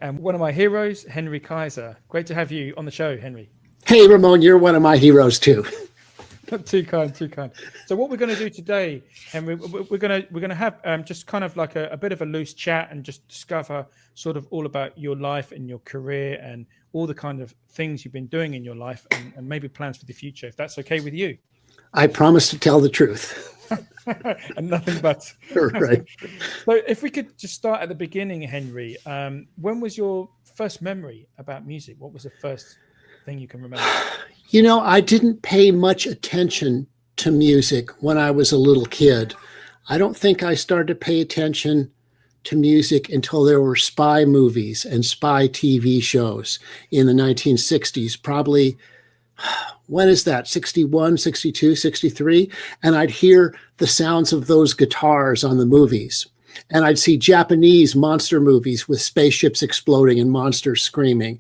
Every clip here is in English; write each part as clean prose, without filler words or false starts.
and one of my heroes, Henry Kaiser. Great to have you on the show, Henry. Hey, Ramon, you're one of my heroes too. Too kind, too kind. So what we're going to do today, Henry, we're going to have just kind of like a bit of a loose chat and just discover sort of all about your life and your career and all the kind of things you've been doing in your life and maybe plans for the future, if that's okay with you. I promise to tell the truth. And nothing but. Right. So if we could just start at the beginning, Henry, when was your first memory about music? What was the first thing you can remember? You know, I didn't pay much attention to music when I was a little kid. I don't think I started to pay attention to music until there were spy movies and spy TV shows in the 1960s, probably, when is that, 61, 62, 63? And I'd hear the sounds of those guitars on the movies. And I'd see Japanese monster movies with spaceships exploding and monsters screaming.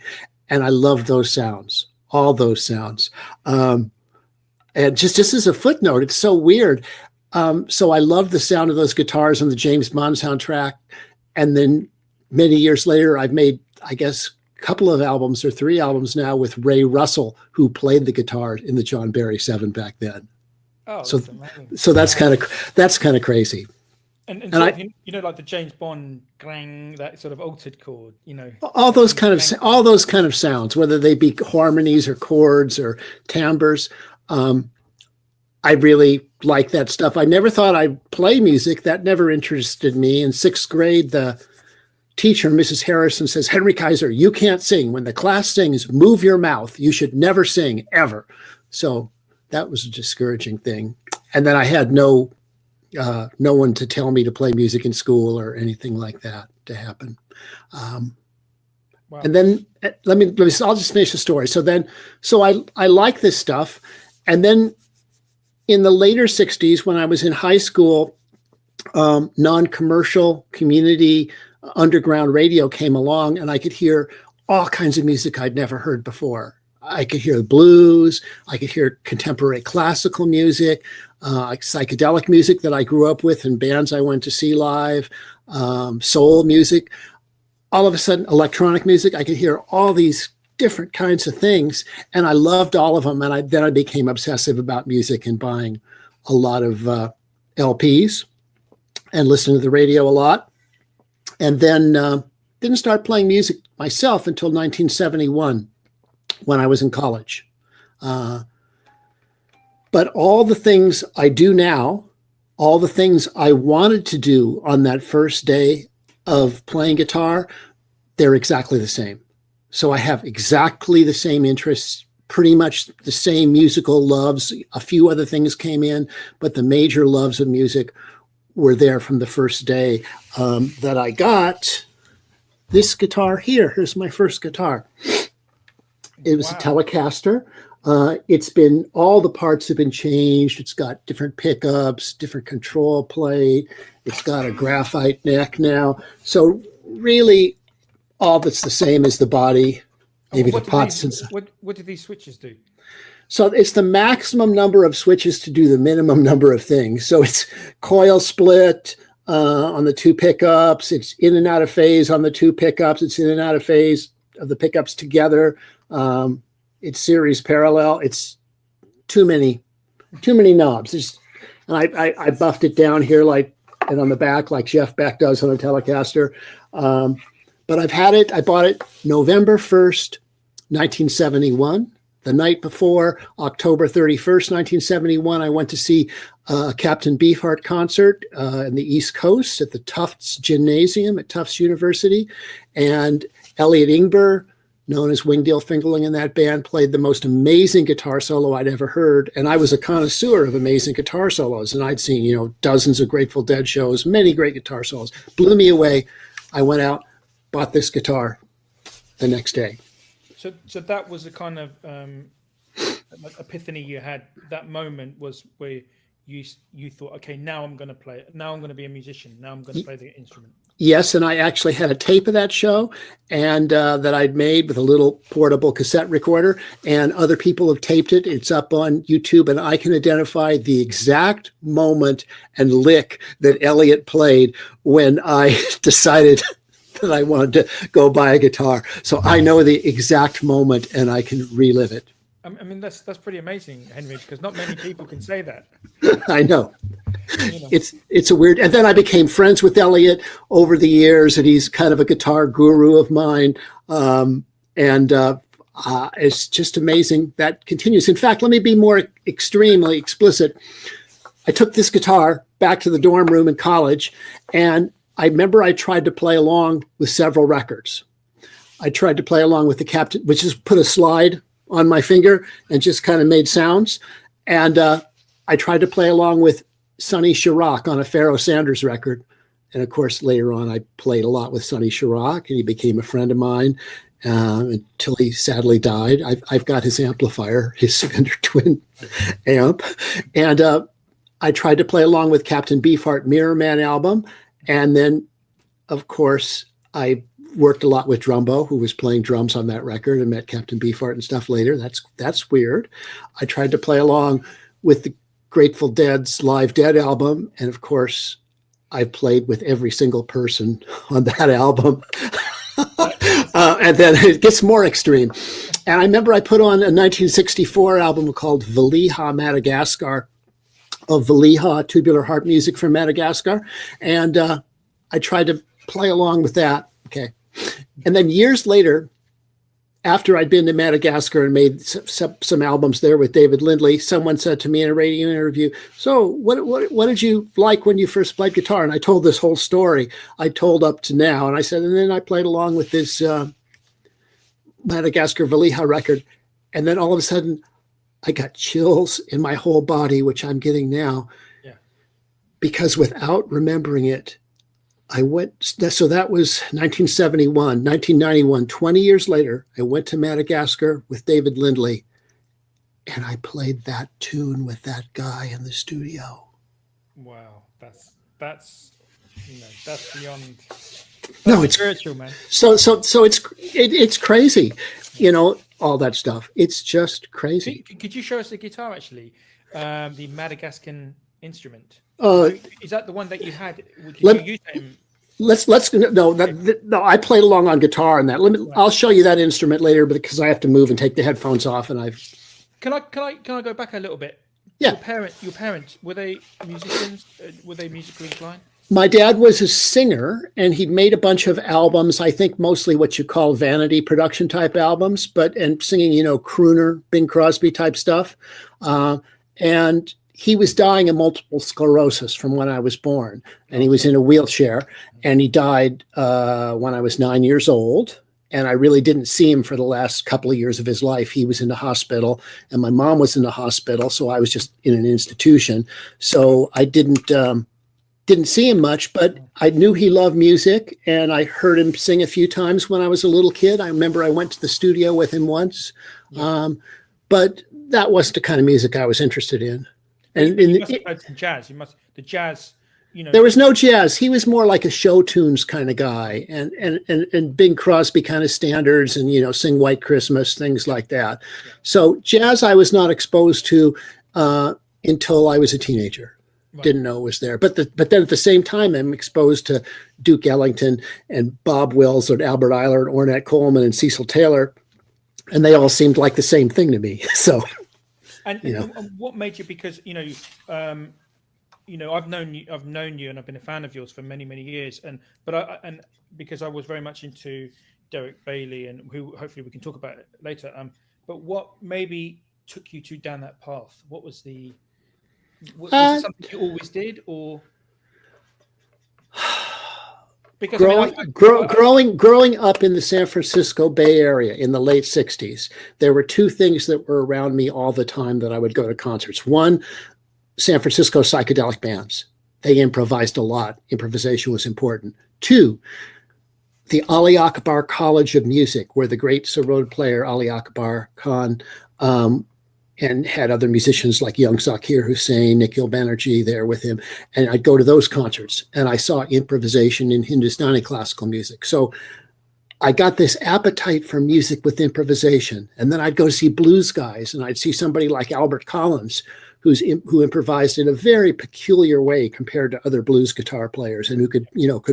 And I loved those sounds, all those sounds. And just as a footnote, it's so weird. So I loved the sound of those guitars on the James Bond soundtrack. And then many years later, I've made, I guess, a couple of albums or 3 albums now with Ray Russell, who played the guitar in the John Barry 7 back then. Oh, so that's kind of crazy. And so you know, like the James Bond clang, that sort of altered chord, you know, all those kind of sounds, whether they be harmonies or chords or timbres. I really like that stuff. I never thought I'd play music. That never interested me. In 6th grade, the teacher, Mrs. Harrison, says, "Henry Kaiser, you can't sing. When the class sings, move your mouth. You should never sing, ever." So that was a discouraging thing. And then I had no one to tell me to play music in school or anything like that to happen. Wow. And then I'll just finish the story. So I like this stuff. And then in the later 60s, when I was in high school, non-commercial community underground radio came along, and I could hear all kinds of music I'd never heard before. I could hear blues, I could hear contemporary classical music, psychedelic music that I grew up with and bands I went to see live, soul music. All of a sudden, electronic music, I could hear all these different kinds of things, and I loved all of them. And then I became obsessive about music and buying a lot of LPs and listening to the radio a lot. And then didn't start playing music myself until 1971 when I was in college. But all the things I do now, all the things I wanted to do on that first day of playing guitar, they're exactly the same. So I have exactly the same interests, pretty much the same musical loves. A few other things came in, but the major loves of music were there from the first day that I got this guitar here. Here's my first guitar. It was a Telecaster. It's been, all the parts have been changed. It's got different pickups, different control plate. It's got a graphite neck now. So really, all that's the same as the body, maybe the pots. What do these switches do? So it's the maximum number of switches to do the minimum number of things. So it's coil split on the 2 pickups. It's in and out of phase on the 2 pickups. It's in and out of phase of the pickups together. It's series parallel. It's too many knobs. And I buffed it down here and on the back like Jeff Beck does on a Telecaster. But I've had it. I bought it November 1st, 1971. The night before, October 31st, 1971, I went to see Captain Beefheart concert in the East Coast at the Tufts Gymnasium at Tufts University. And Elliot Ingber, known as Wingdale Fingerling in that band, played the most amazing guitar solo I'd ever heard. And I was a connoisseur of amazing guitar solos. And I'd seen, dozens of Grateful Dead shows, many great guitar solos. Blew me away. I went out, bought this guitar the next day. So that was a kind of epiphany you had. That moment was where you thought, okay, now I'm going to play it. Now I'm going to be a musician. Now I'm going to play the instrument. Yes, and I actually had a tape of that show, and that I'd made with a little portable cassette recorder, and other people have taped it. It's up on YouTube, and I can identify the exact moment and lick that Elliot played when I decided that I wanted to go buy a guitar. So I know the exact moment and I can relive it. I mean, that's pretty amazing, Henry, because not many people can say that. I know. You know. It's a weird, and then I became friends with Elliot over the years, and he's kind of a guitar guru of mine. It's just amazing that continues. In fact, let me be more extremely explicit. I took this guitar back to the dorm room in college, and I remember I tried to play along with several records. I tried to play along with the Captain, which is put a slide on my finger and just kind of made sounds. And I tried to play along with Sonny Chirac on a Pharoah Sanders record. And of course, later on, I played a lot with Sonny Chirac, and he became a friend of mine until he sadly died. I've got his amplifier, his Fender Twin amp. And I tried to play along with Captain Beefheart Mirror Man album. And then, of course, I worked a lot with Drumbo, who was playing drums on that record, and met Captain Beefheart and stuff later. That's weird. I tried to play along with the Grateful Dead's Live Dead album. And of course, I've played with every single person on that album. And then it gets more extreme. And I remember I put on a 1964 album called Valiha Madagascar, of Valiha, tubular harp music from Madagascar. And I tried to play along with that. Okay. And then years later, after I'd been to Madagascar and made some albums there with David Lindley, someone said to me in a radio interview, "So what did you like when you first played guitar?" And I told this whole story I told up to now. And I said, and then I played along with this Madagascar Valiha record. And then all of a sudden, I got chills in my whole body, which I'm getting now. Yeah. Because without remembering it, I went, so that was 1971, 1991, 20 years later, I went to Madagascar with David Lindley, and I played that tune with that guy in the studio. Wow, that's beyond. No, it's spiritual, man. So it's crazy, all that stuff. It's just crazy. Could you show us the guitar, actually, the Madagascan instrument? Is that the one that you had? Did you use that? No. I played along on guitar and that. I'll show you that instrument later, because I have to move and take the headphones off. And Can I go back a little bit? Yeah. Your parents, were they musicians? Were they musically inclined? My dad was a singer, and he'd made a bunch of albums. I think mostly what you call vanity production type albums, and singing, crooner, Bing Crosby type stuff. And he was dying of multiple sclerosis from when I was born, and he was in a wheelchair, and he died when I was 9 years old. And I really didn't see him for the last couple of years of his life. He was in the hospital, and my mom was in the hospital. So I was just in an institution. So I didn't see him much, but I knew he loved music, and I heard him sing a few times when I was a little kid. I remember I went to the studio with him once, but that wasn't the kind of music I was interested in. And you must have heard some jazz. The jazz. There was no jazz. He was more like a show tunes kind of guy, and Bing Crosby kind of standards, and Sing White Christmas, things like that. Yeah. So jazz I was not exposed to until I was a teenager. Right. Didn't know it was there. But then at the same time, I'm exposed to Duke Ellington and Bob Wills and Albert Eiler and Ornette Coleman and Cecil Taylor, and they all seemed like the same thing to me. So, and what made you? Because I've known you, and I've been a fan of yours for many, many years, but because I was very much into Derek Bailey, and who hopefully we can talk about it later. But what maybe took you down that path? What was the was it something you always did, or because growing up in the San Francisco Bay Area in the late 60s, there were two things that were around me all the time that I would go to concerts. One, San Francisco psychedelic bands. They improvised a lot. Improvisation was important. Two, the Ali Akbar College of Music, where the great sarod player Ali Akbar Khan and had other musicians like young Zakir Hussain, Nikhil Banerjee there with him. And I'd go to those concerts, and I saw improvisation in Hindustani classical music. So I got this appetite for music with improvisation. And then I'd go see blues guys, and I'd see somebody like Albert Collins, who improvised in a very peculiar way compared to other blues guitar players, and who could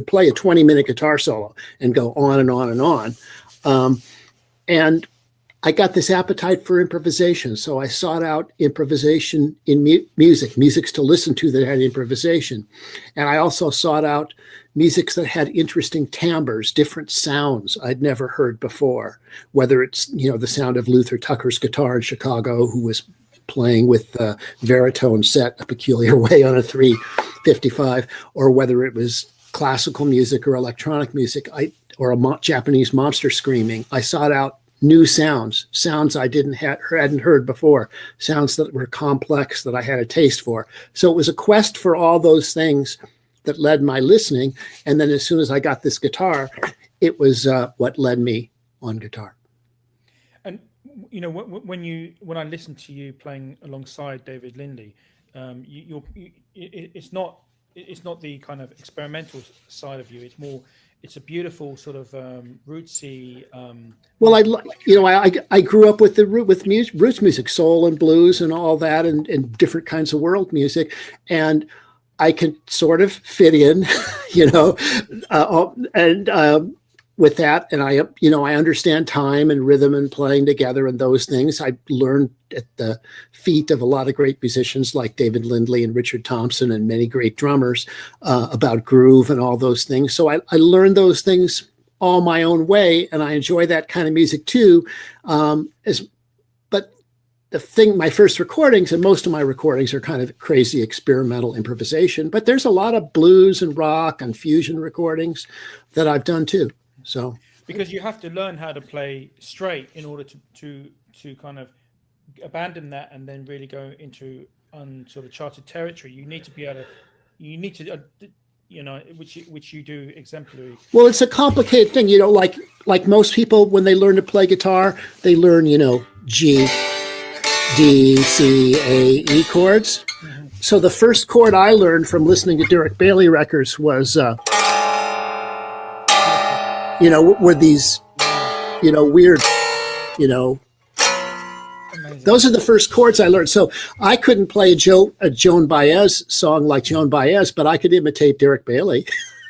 play a 20-minute guitar solo and go on and on and on. And I got this appetite for improvisation, so I sought out improvisation in musics to listen to that had improvisation. And I also sought out musics that had interesting timbres, different sounds I'd never heard before, whether it's, the sound of Luther Tucker's guitar in Chicago, who was playing with the Veritone set a peculiar way on a 355, or whether it was classical music or electronic music, or a Japanese monster screaming. I sought out new sounds I hadn't heard before, sounds that were complex that I had a taste for. So it was a quest for all those things that led my listening. And then as soon as I got this guitar, it was what led me on guitar. And when I listen to you playing alongside David Lindley, it's not the kind of experimental side of you. It's a beautiful sort of rootsy. Well, I grew up with roots music, soul and blues and all that, and different kinds of world music, and I can sort of fit in, with that, and I understand time and rhythm and playing together and those things. I learned at the feet of a lot of great musicians like David Lindley and Richard Thompson and many great drummers about groove and all those things. So I learned those things all my own way, and I enjoy that kind of music too. But my first recordings, and most of my recordings, are kind of crazy experimental improvisation. But there's a lot of blues and rock and fusion recordings that I've done too. So because you have to learn how to play straight in order to kind of abandon that and then really go into sort of charted territory. You need to be able to, which you do exemplary. Well, it's a complicated thing, like most people when they learn to play guitar, they learn, G, D, C, A, E chords. Mm-hmm. So the first chord I learned from listening to Derek Bailey records was were these, weird, Amazing. Those are the first chords I learned. So I couldn't play a Joan Baez song like Joan Baez, but I could imitate Derek Bailey.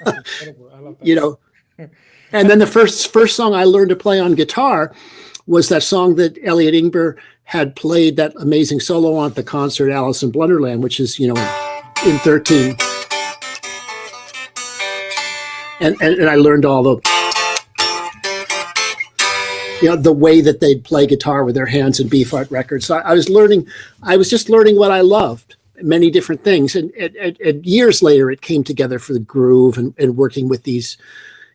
That's incredible. I love that. And then the first song I learned to play on guitar was that song that Elliot Ingber had played that amazing solo on at the concert, Alice in Blunderland, which is, in 13. And I learned all the way that they'd play guitar with their hands in Beefheart records. So I was just learning what I loved, many different things. And years later, it came together for the groove and working with these,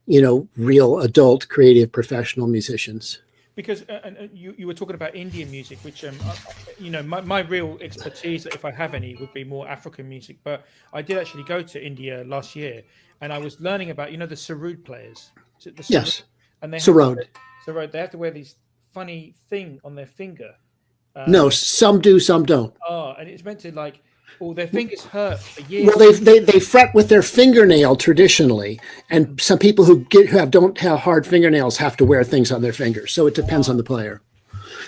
real adult, creative, professional musicians. Because you were talking about Indian music, which, my real expertise, if I have any, would be more African music. But I did actually go to India last year, and I was learning about, the sarod players. Yes. And they sarod. They have to wear these funny thing on their finger. No, some do, some don't. Oh, and it's meant to their fingers hurt for years. Well, they fret with their fingernail traditionally, and some people who don't have hard fingernails have to wear things on their fingers. So it depends on the player.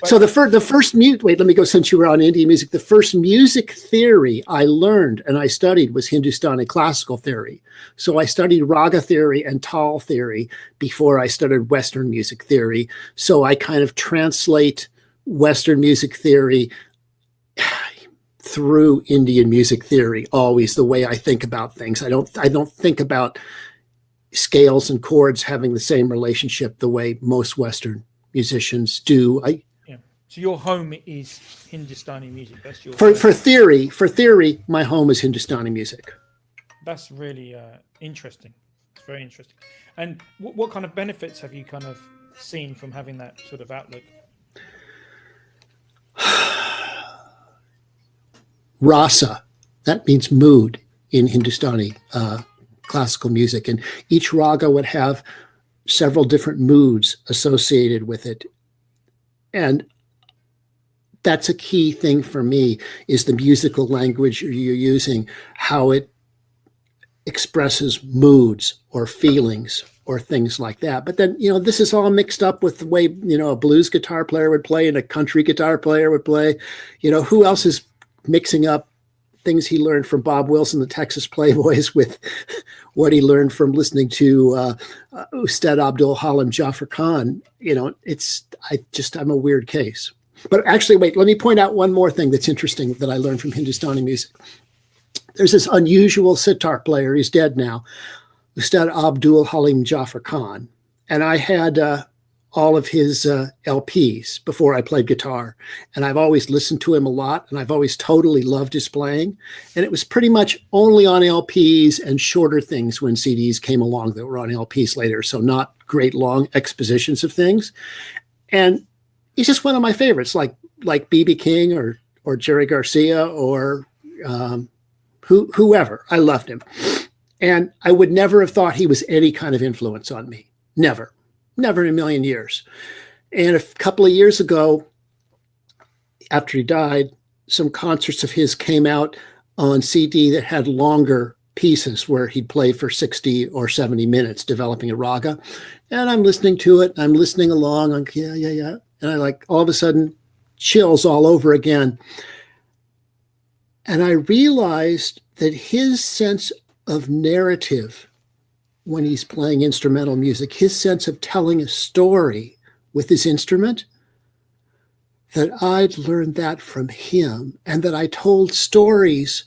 So the first let me go, since you were on Indian music, the first music theory I learned and I studied was Hindustani classical theory. So I studied raga theory and tal theory before I studied Western music theory. So I kind of translate Western music theory through Indian music theory, always the way I think about things. I don't think about scales and chords having the same relationship the way most Western musicians do. So your home is Hindustani music. That's your for theory. For theory, my home is Hindustani music. That's really interesting. It's very interesting. And what kind of benefits have you kind of seen from having that sort of outlook? Rasa, that means mood in Hindustani classical music, and each raga would have several different moods associated with it, and that's a key thing for me, is the musical language you're using, how it expresses moods or feelings or things like that. But then, this is all mixed up with the way, a blues guitar player would play and a country guitar player would play. Who else is mixing up things he learned from Bob Wilson, the Texas Playboys, with what he learned from listening to Ustad Abdul Halim Jafar Khan. I'm a weird case. But actually, wait, let me point out one more thing that's interesting that I learned from Hindustani music. There's this unusual sitar player, he's dead now, Ustad Abdul Halim Jafar Khan. And I had all of his LPs before I played guitar. And I've always listened to him a lot, and I've always totally loved his playing. And it was pretty much only on LPs and shorter things when CDs came along that were on LPs later. So not great long expositions of things. And he's just one of my favorites, like B.B. King or Jerry Garcia or whoever. I loved him. And I would never have thought he was any kind of influence on me. Never in a million years. And a couple of years ago, after he died, some concerts of his came out on CD that had longer pieces where he'd play for 60 or 70 minutes developing a raga. And I'm listening to it. I'm listening along. I'm yeah. And I all of a sudden chills all over again. And I realized that his sense of narrative when he's playing instrumental music, his sense of telling a story with his instrument, that I'd learned that from him, and that I told stories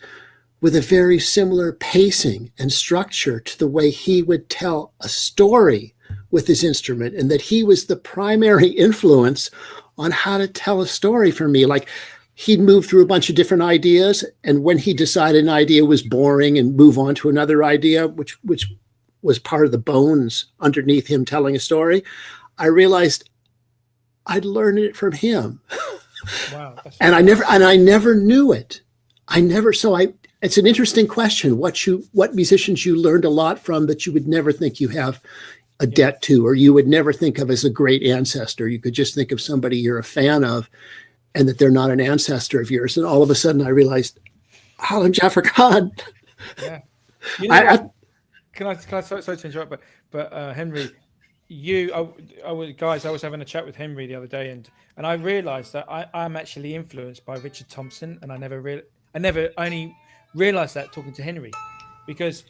with a very similar pacing and structure to the way he would tell a story with his instrument, and that he was the primary influence on how to tell a story for me. Like, he'd move through a bunch of different ideas, and when he decided an idea was boring and move on to another idea, which was part of the bones underneath him telling a story, I realized I'd learned it from him. Wow. And I never knew it. It's an interesting question. What musicians you learned a lot from that you would never think you have a debt to, or you would never think of as a great ancestor. You could just think of somebody you're a fan of and that they're not an ancestor of yours. And all of a sudden I realized, Halim Jafar Khan. Yeah. You know, Can I sorry to interrupt, but Henry, I was having a chat with Henry the other day, and I realised that I'm actually influenced by Richard Thompson, and I never only realised that talking to Henry, because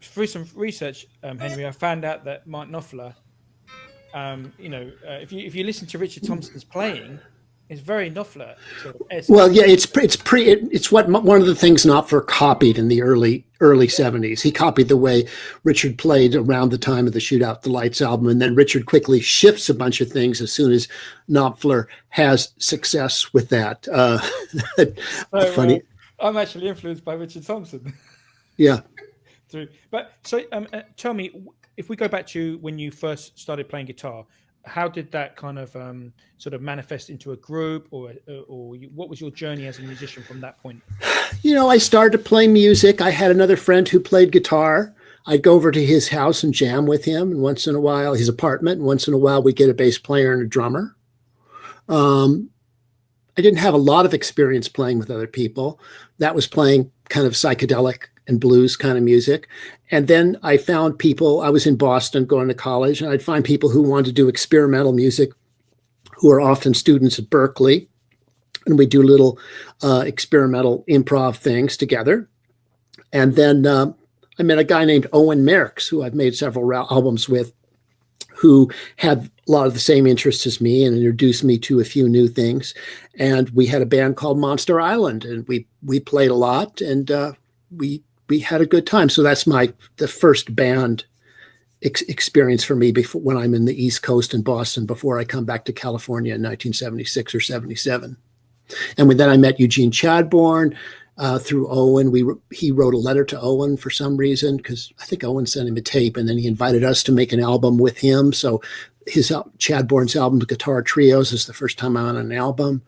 through some research, Henry, I found out that Mark Knopfler, if you listen to Richard Thompson's playing, it's very Knopfler sort of. Well, yeah, it's what one of the things Knopfler copied in the early 70s. He copied the way Richard played around the time of the Shoot Out the Lights album, and then Richard quickly shifts a bunch of things as soon as Knopfler has success with that. Funny. I'm actually influenced by Richard Thompson. Yeah. Tell me, if we go back to when you first started playing guitar, how did that kind of sort of manifest into a group, or what was your journey as a musician from that point? I started to play music. I had another friend who played guitar. I'd go over to his house and jam with him, and once in a while, his apartment, and once in a while we'd get a bass player and a drummer. I didn't have a lot of experience playing with other people. That was playing kind of psychedelic and blues kind of music. And then I found people, I was in Boston going to college, and I'd find people who wanted to do experimental music, who are often students at Berkeley. And we do little experimental improv things together. And then I met a guy named Owen Merks, who I've made several albums with, who had a lot of the same interests as me and introduced me to a few new things. And we had a band called Monster Island, and we played a lot, and we had a good time. So that's the first band experience for me when I'm in the East Coast in Boston, before I come back to California in 1976 or 77. And then I met Eugene Chadbourne through Owen. He wrote a letter to Owen for some reason, because I think Owen sent him a tape, and then he invited us to make an album with him. So Chadbourne's album, Guitar Trios, is the first time I'm on an album.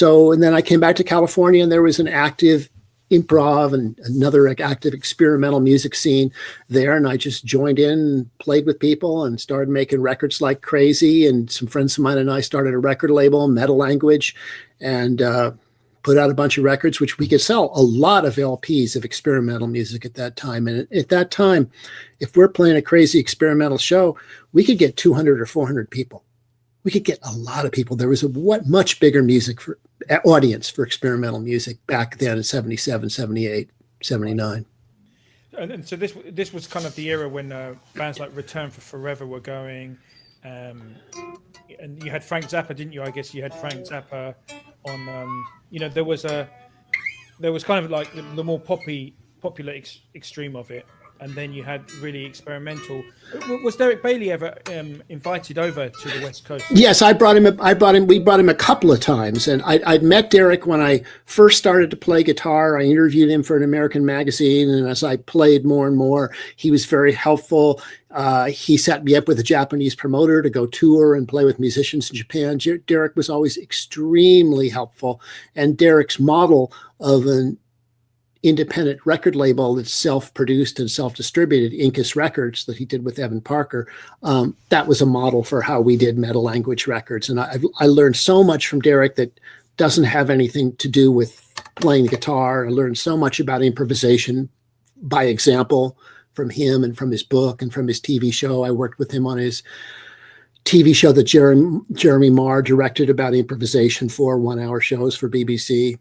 And then I came back to California, and there was an active improv and another active experimental music scene there. And I just joined in and played with people and started making records like crazy. And some friends of mine and I started a record label, Metal Language, and put out a bunch of records, which we could sell a lot of LPs of experimental music at that time. And at that time, if we're playing a crazy experimental show, we could get 200 or 400 people. we could get a lot of people. There was a much bigger music for audience for experimental music back then in 77, 78, 79. And so this was kind of the era when bands like Return for Forever were going, and you had Frank Zappa, didn't you? I guess you had Frank Zappa on. There was kind of like the more popular extreme of it, and then you had really experimental. Was Derek Bailey ever invited over to the West Coast? Yes, we brought him a couple of times, and I'd met Derek when I first started to play guitar. I interviewed him for an American magazine, and as I played more and more, he was very helpful. He set me up with a Japanese promoter to go tour and play with musicians in Japan. Derek was always extremely helpful, and Derek's model of an independent record label that's self-produced and self-distributed, Incus Records, that he did with Evan Parker, that was a model for how we did Meta Language Records. And I learned so much from Derek that doesn't have anything to do with playing the guitar. I learned so much about improvisation by example from him and from his book and from his TV show. I worked with him on his TV show that Jeremy Marr directed about improvisation, 4 one-hour shows for BBC.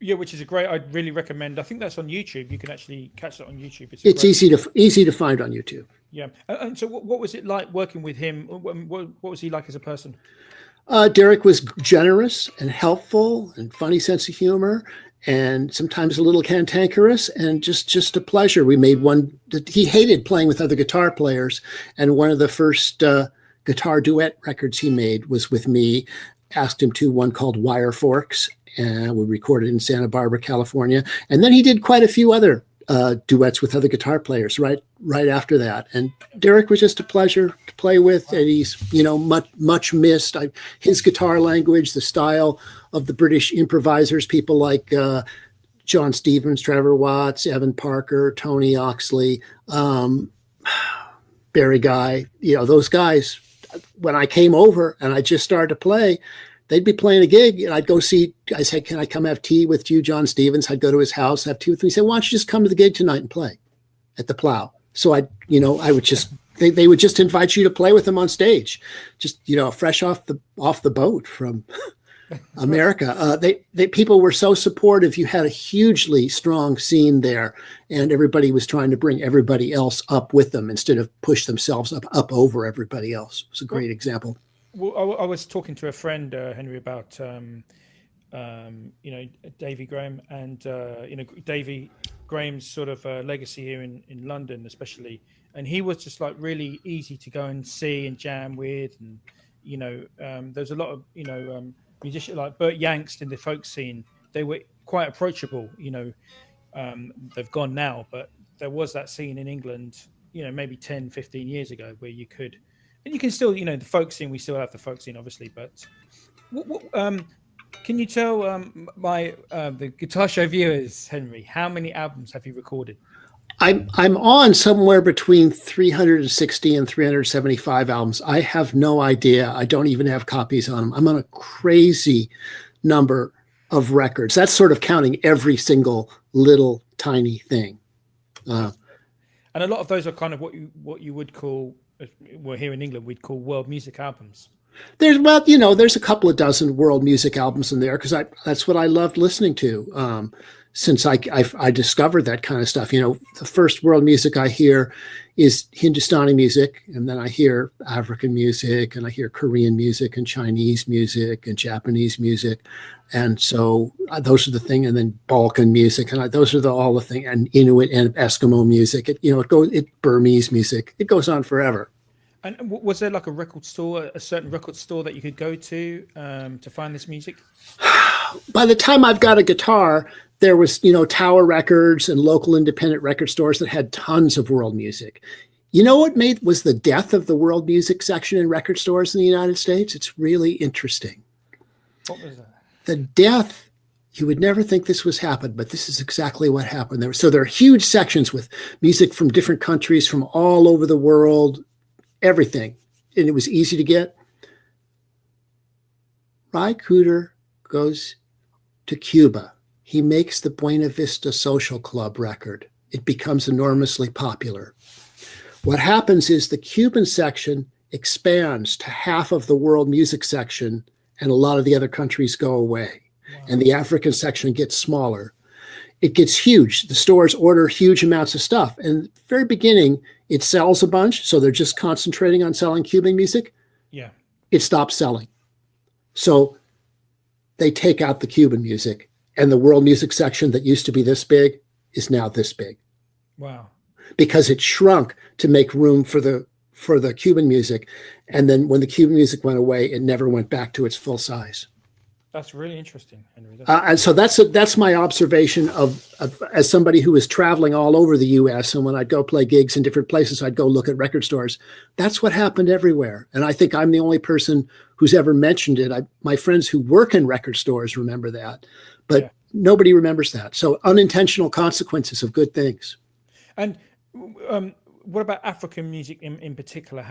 Yeah, which is a great. I'd really recommend. I think that's on YouTube. You can actually catch that on YouTube. It's easy to find on YouTube. Yeah. And so, what was it like working with him? What was he like as a person? Derek was generous and helpful and funny sense of humor, and sometimes a little cantankerous, and just a pleasure. We made one. He hated playing with other guitar players, and one of the first guitar duet records he made was with me. Asked him to one called Wire Forks. And we recorded in Santa Barbara, California. And then he did quite a few other duets with other guitar players right after that. And Derek was just a pleasure to play with. And he's, much missed. His guitar language, the style of the British improvisers, people like John Stevens, Trevor Watts, Evan Parker, Tony Oxley, Barry Guy, those guys, when I came over and I just started to play, they'd be playing a gig and I'd go see, I said, can I come have tea with you, John Stevens? I'd go to his house, have tea with him. He said, why don't you just come to the gig tonight and play at the Plow? So I would just, they would just invite you to play with them on stage, just, fresh off the boat from America. People were so supportive. You had a hugely strong scene there, and everybody was trying to bring everybody else up with them instead of push themselves up over everybody else. It was a great example. Well, I was talking to a friend, Henry, about Davy Graham and Davy Graham's sort of legacy here in London, especially, and he was just like really easy to go and see and jam with, and there's a lot of musicians like Burt Yanks in the folk scene. They were quite approachable. They've gone now, but there was that scene in England, maybe 10, 15 years ago where you could. And you can still, the folk scene, we still have the folk scene, obviously. But can you tell the Guitar Show viewers, Henry, how many albums have you recorded? I'm on somewhere between 360 and 375 albums. I have no idea. I don't even have copies on them. I'm on a crazy number of records. That's sort of counting every single little tiny thing. And a lot of those are kind of what you would call. Well, here in England, we'd call world music albums. There's a couple of dozen world music albums in there because that's what I loved listening to since I discovered that kind of stuff. The first world music I hear is Hindustani music, and then I hear African music, and I hear Korean music, and Chinese music, and Japanese music, and so those are the thing. And then Balkan music, and those are all the thing, and Inuit and Eskimo music. Burmese music. It goes on forever. And was there like a certain record store that you could go to find this music? By the time I've got a guitar, there was, Tower Records and local independent record stores that had tons of world music. You know what was the death of the world music section in record stores in the United States? It's really interesting. What was that? The death, you would never think this was happened, but this is exactly what happened. There are huge sections with music from different countries, from all over the world, everything. And it was easy to get. Ry Cooder goes to Cuba. He makes the Buena Vista Social Club record. It becomes enormously popular. What happens is the Cuban section expands to half of the world music section, and a lot of the other countries go away. Wow. And the African section gets smaller. It gets huge. The stores order huge amounts of stuff. And at the very beginning, it sells a bunch. So they're just concentrating on selling Cuban music. Yeah. It stops selling. So they take out the Cuban music, and the world music section that used to be this big is now this big. Wow. Because it shrunk to make room for the Cuban music. And then when the Cuban music went away, it never went back to its full size. That's really interesting, Henry. And so that's my observation of as somebody who is traveling all over the U.S. And when I'd go play gigs in different places, I'd go look at record stores. That's what happened everywhere. And I think I'm the only person who's ever mentioned it. My friends who work in record stores remember that, but nobody remembers that. So unintentional consequences of good things. And what about African music in particular?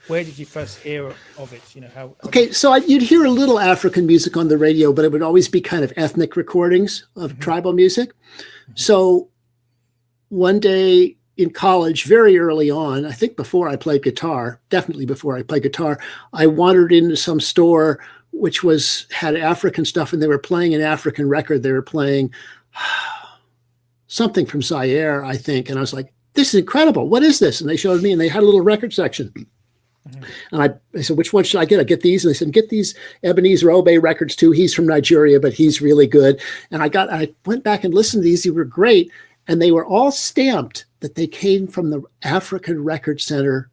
Where did you first hear of it? You know, how Okay, so you'd hear a little African music on the radio, but it would always be kind of ethnic recordings of tribal music. So one day in college, very early on, I think before I played guitar, definitely before I played guitar, I wandered into some store which had African stuff, and they were playing an African record. They were playing something from Zaire, I think. And I was like, this is incredible. What is this? And they showed me, and they had a little record section. And I said, which one should I get? I get these. And they said, get these Ebenezer Obey records too. He's from Nigeria, but he's really good. And I went back and listened to these. They were great. And they were all stamped that they came from the African Record Center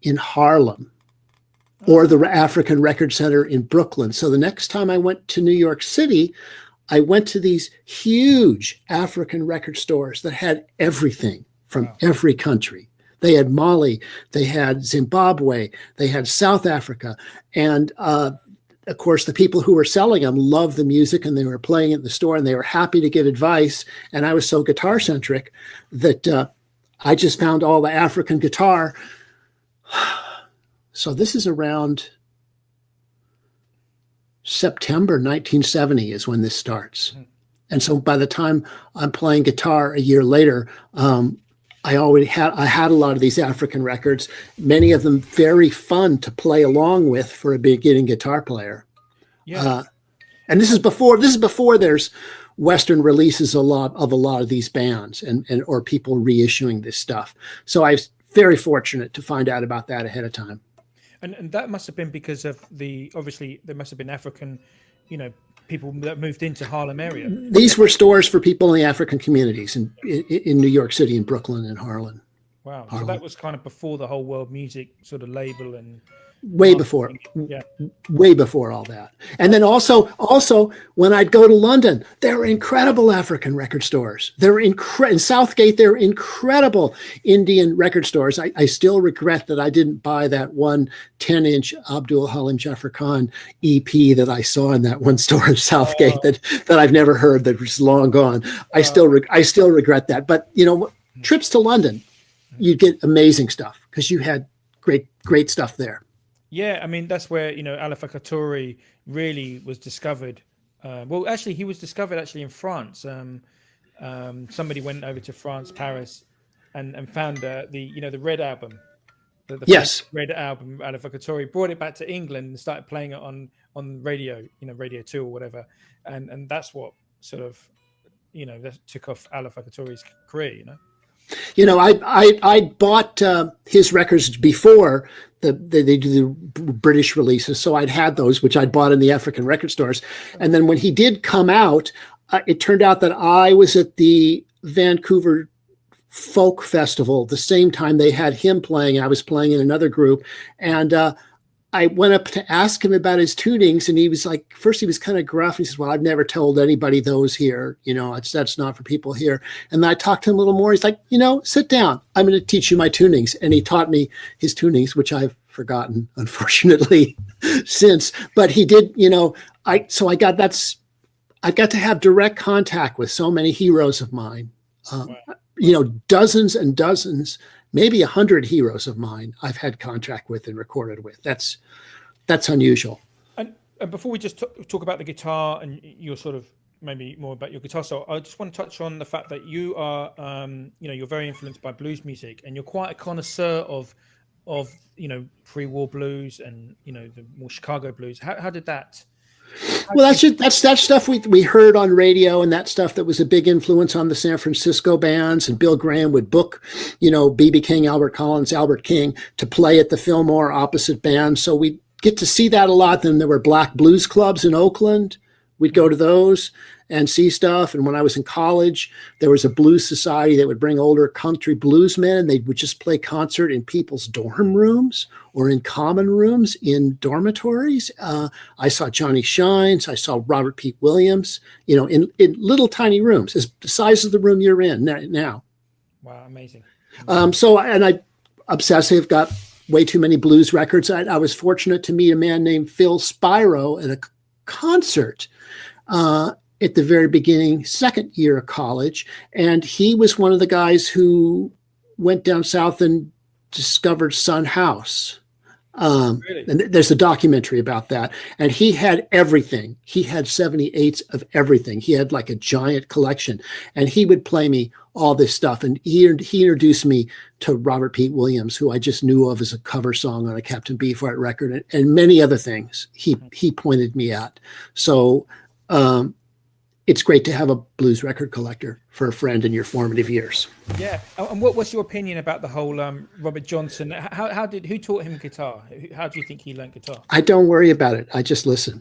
in Harlem or the African Record Center in Brooklyn. So the next time I went to New York City, I went to these huge African record stores that had everything from every country. They had Mali, they had Zimbabwe, they had South Africa. And of course, the people who were selling them loved the music, and they were playing it in the store, and they were happy to give advice. And I was so guitar centric that I just found all the African guitar. So this is around September 1970 is when this starts. And so by the time I'm playing guitar a year later, I had a lot of these African records, many of them very fun to play along with for a beginning guitar player. Yeah. And this is before there's Western releases of a lot of these bands or people reissuing this stuff. So I was very fortunate to find out about that ahead of time. And that must have been because of obviously there must have been African, people that moved into Harlem area. These were stores for people in the African communities in New York City and Brooklyn and Harlem. Wow. So that was kind of before the whole world music sort of label and way before all that. And then also when I'd go to London, there were incredible African record stores. In Southgate, there were incredible Indian record stores. I still regret that I didn't buy that one 10-inch Abdul Halim Jafar Khan EP that I saw in that one store in Southgate that I've never heard, that was long gone. I still regret that. But trips to London, you'd get amazing stuff because you had great stuff there. Yeah, I mean, that's where, Alpha Katori really was discovered. Well, actually, he was discovered in France. Somebody went over to France, Paris, and found the Red album. The Red album, Alpha Katori, brought it back to England and started playing it on radio, Radio 2 or whatever. And that's what sort of, that took off Alpha Katori's career, I bought his records before they do the British releases, so I'd had those, which I'd bought in the African record stores. And then when he did come out, it turned out that I was at the Vancouver Folk Festival the same time they had him playing. I was playing in another group, and I went up to ask him about his tunings, and he was like, first he was kind of gruff. He says, well, I've never told anybody those here. That's not for people here. And I talked to him a little more. He's like, sit down. I'm going to teach you my tunings. And he taught me his tunings, which I've forgotten, unfortunately, since. But he did, I got to have direct contact with so many heroes of mine. Dozens and dozens, maybe 100 heroes of mine I've had contract with and recorded with. That's unusual. And before we just talk about the guitar and your sort of maybe more about your guitar style, I just want to touch on the fact that you are, you're very influenced by blues music, and you're quite a connoisseur of of pre-war blues and the more Chicago blues? How did that? Well, that's stuff we heard on radio, and that stuff that was a big influence on the San Francisco bands. And Bill Graham would book, B.B. King, Albert Collins, Albert King to play at the Fillmore opposite bands. So we get to see that a lot. Then there were black blues clubs in Oakland. We'd go to those and see stuff. And when I was in college, there was a blues society that would bring older country bluesmen, and they would just play concert in people's dorm rooms or in common rooms in dormitories. I saw Johnny Shines. I saw Robert Pete Williams, in little tiny rooms, as the size of the room you're in now. Wow, amazing. I obsessive, got way too many blues records. I was fortunate to meet a man named Phil Spiro at a concert at the very beginning, second year of college. And he was one of the guys who went down south and discovered Sun House. Really? And there's a documentary about that. And he had everything. He had 78s of everything. He had like a giant collection. And he would play me all this stuff. And he introduced me to Robert Pete Williams, who I just knew of as a cover song on a Captain Beefheart record, and many other things he pointed me at. So it's great to have a blues record collector for a friend in your formative years. Yeah. And what's your opinion about the whole Robert Johnson? Who taught him guitar? How do you think he learned guitar? I don't worry about it. I just listen.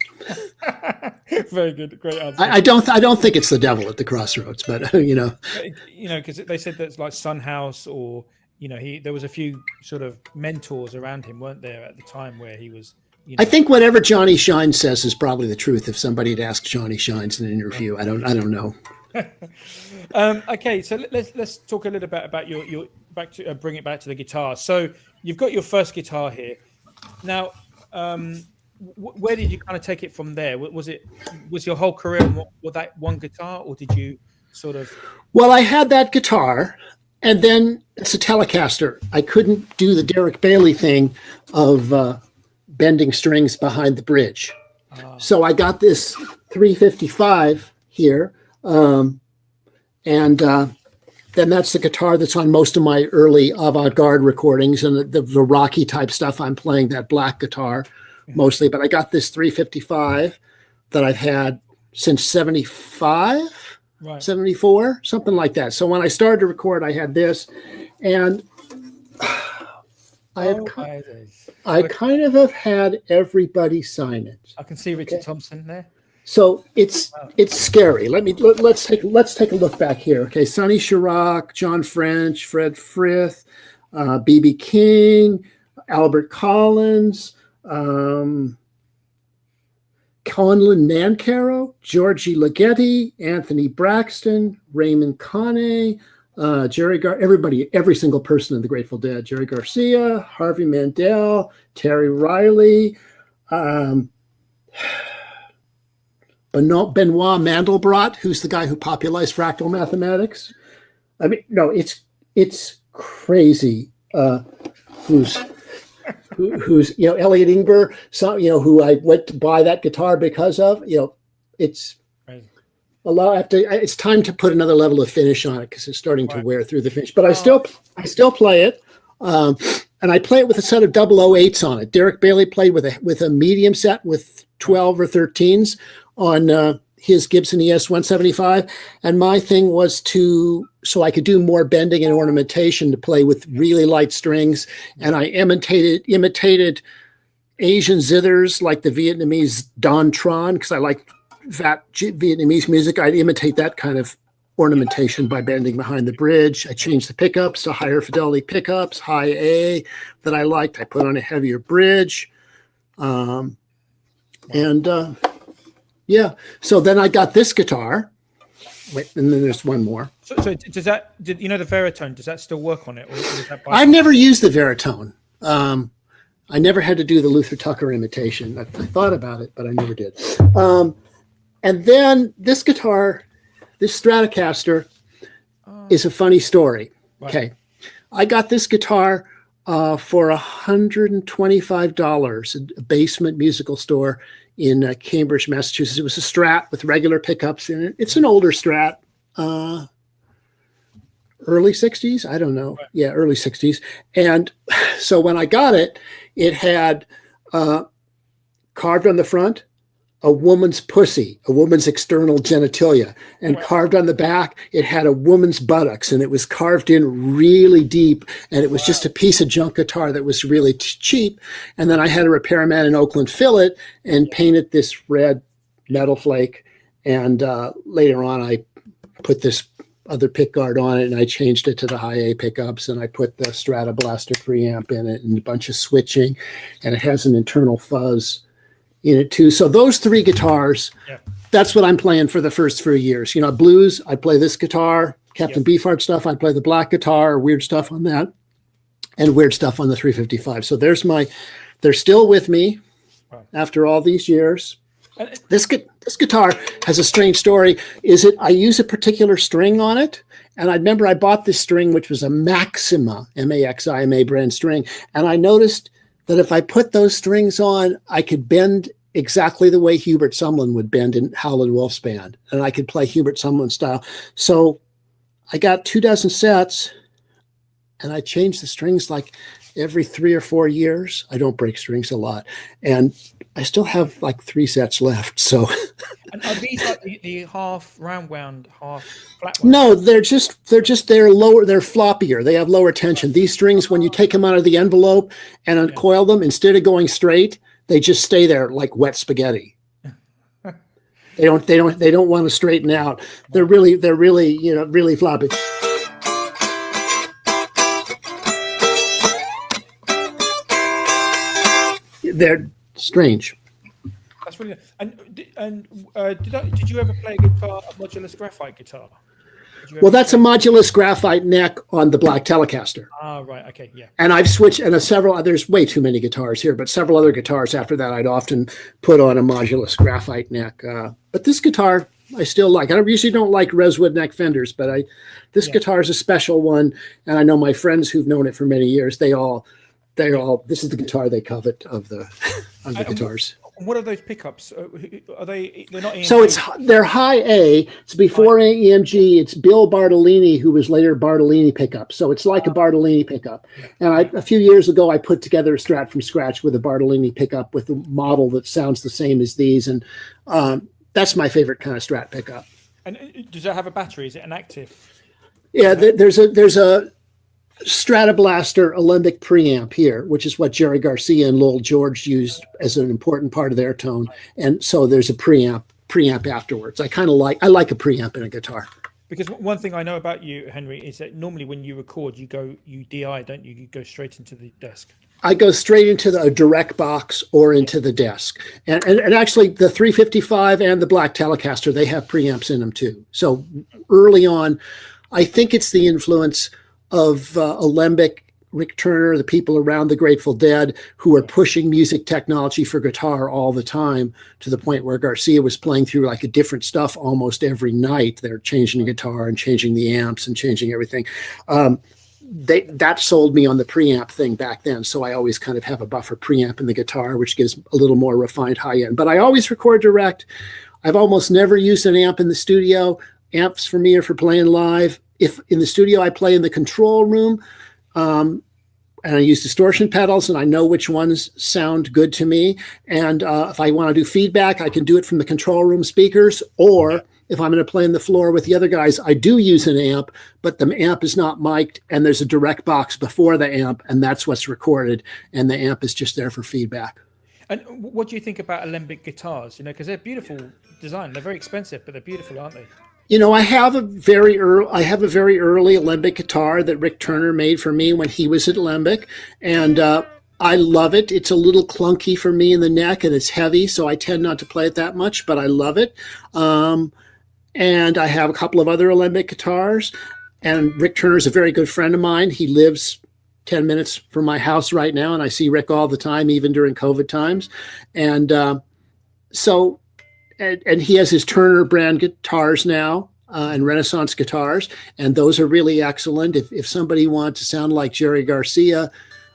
Very good. Great answer. I don't think it's the devil at the crossroads, but because they said that's like Sun House, or there was a few sort of mentors around him, weren't there, at the time where he was. I think whatever Johnny Shines says is probably the truth. If somebody had asked Johnny Shines in an interview, I don't know. Okay, so let's talk a little bit about your back to bring it back to the guitar. So you've got your first guitar here. Now, where did you kind of take it from there? Was your whole career with that one guitar, or did you sort of? Well, I had that guitar, and then it's a Telecaster. I couldn't do the Derek Bailey thing of bending strings behind the bridge. So I got this 355 here. And then that's the guitar that's on most of my early avant-garde recordings, and the rocky type stuff I'm playing, that black guitar mostly. But I got this 355 that I've had since 75, right. 74, something like that. So when I started to record, I had this, and I kind of have had everybody sign it. I can see Richard Thompson there. So it's scary. Let's take a look back here. Okay, Sonny Chirac, John French, Fred Frith, B.B. King, Albert Collins, Conlon Nancaro, Georgie Ligeti, Anthony Braxton, Raymond Kane, every single person in the Grateful Dead, Jerry Garcia, Harvey Mandel, Terry Riley, Benoit Mandelbrot, who's the guy who popularized fractal mathematics. I mean, no, it's crazy. Who's Elliot Ingber, who I went to buy that guitar because of. It's crazy. It's time to put another level of finish on it because it's starting to wear through the finish. But I still play it, and I play it with a set of 008s on it. Derek Bailey played with a medium set with 12 or 13s on his Gibson ES 175, and my thing was so I could do more bending and ornamentation to play with really light strings, and I imitated Asian zithers like the Vietnamese Don Tron because I like that Vietnamese music. I'd imitate that kind of ornamentation by bending behind the bridge. I changed the pickups to higher fidelity pickups, high A that I liked. I put on a heavier bridge, yeah. So then I got this guitar. Wait, and then there's one more. So does that? The Veritone? Does that still work on it? Or is that I've never used the Veritone. I never had to do the Luther Tucker imitation. I thought about it, but I never did. And then this guitar, this Stratocaster, is a funny story. Right. Okay, I got this guitar for $125 at a basement musical store in Cambridge, Massachusetts. It was a Strat with regular pickups in it. It's an older Strat. early 60s. I don't know. Right. Yeah, early 60s. And so when I got it, it had carved on the front a woman's pussy, a woman's external genitalia, and Right. carved on the back, it had a woman's buttocks, and it was carved in really deep, and it was just a piece of junk guitar that was really cheap. And then I had a repairman in Oakland fill it and paint it this red metal flake. And later on, I put this other pickguard on it, and I changed it to the high A pickups, and I put the Stratoblaster preamp in it and a bunch of switching, and it has an internal fuzz in it too. So those three guitars, that's what I'm playing for the first few years. You know, blues, I play this guitar. Captain Beefheart stuff, I play the black guitar, weird stuff on that, and weird stuff on the 355. So they're still with me after all these years. This guitar has a strange story. I use a particular string on it, and I remember I bought this string, which was a Maxima, M-A-X-I-M-A brand string, and I noticed that if I put those strings on, I could bend exactly the way Hubert Sumlin would bend in Howlin' Wolf's band, and I could play Hubert Sumlin style. So I got 24 sets, and I changed the strings like every 3 or 4 years. I don't break strings a lot, and I still have like 3 sets left. So, and are these like the half round wound, half flat wound? No, they're lower. They're floppier. They have lower tension. These strings, when you take them out of the envelope and uncoil them, instead of going straight, they just stay there like wet spaghetti. They don't want to straighten out. They're really really floppy. They're strange. That's really good. Did you ever play a modulus graphite guitar? Well, that's a modulus graphite neck on the black Telecaster. Right. Okay. Yeah. And I've switched, and there's way too many guitars here, but several other guitars after that I'd often put on a modulus graphite neck. But this guitar I still like. I usually don't like rosewood neck Fenders, but this guitar is a special one. And I know my friends who've known it for many years, this is the guitar they covet of the guitars. What are those pickups? Are they? They're not EMG. So they're high A. It's before EMG. It's Bill Bartolini, who was later Bartolini pickup. So it's like a Bartolini pickup. And a few years ago, I put together a Strat from scratch with a Bartolini pickup with a model that sounds the same as these. And that's my favorite kind of Strat pickup. And does it have a battery? Is it an active? Yeah, there's a Stratoblaster Alembic preamp here, which is what Jerry Garcia and Lowell George used as an important part of their tone. And so there's a preamp afterwards. I like a preamp in a guitar. Because one thing I know about you, Henry, is that normally when you record, you DI, don't you? You go straight into the desk. I go straight into the direct box or into the desk. And actually the 355 and the black Telecaster, they have preamps in them too. So early on, I think it's the influence of Alembic, Rick Turner, the people around the Grateful Dead who are pushing music technology for guitar all the time, to the point where Garcia was playing through like a different stuff almost every night. They're changing the guitar and changing the amps and changing everything. That sold me on the preamp thing back then. So I always kind of have a buffer preamp in the guitar, which gives a little more refined high end. But I always record direct. I've almost never used an amp in the studio. Amps for me are for playing live. If in the studio I play in the control room, and I use distortion pedals, and I know which ones sound good to me. And if I want to do feedback, I can do it from the control room speakers. Or if I'm going to play on the floor with the other guys, I do use an amp, but the amp is not mic'd, and there's a direct box before the amp, and that's what's recorded, and the amp is just there for feedback. And what do you think about Alembic guitars? Because they're beautiful design. They're very expensive, but they're beautiful, aren't they? I have a very early Alembic guitar that Rick Turner made for me when he was at Alembic, and I love it. It's a little clunky for me in the neck, and it's heavy, so I tend not to play it that much, but I love it. And I have a couple of other Alembic guitars, and Rick Turner is a very good friend of mine. He lives 10 minutes from my house right now, and I see Rick all the time, even during COVID times. And And he has his Turner brand guitars now, and Renaissance guitars, and those are really excellent. If somebody wants to sound like Jerry Garcia,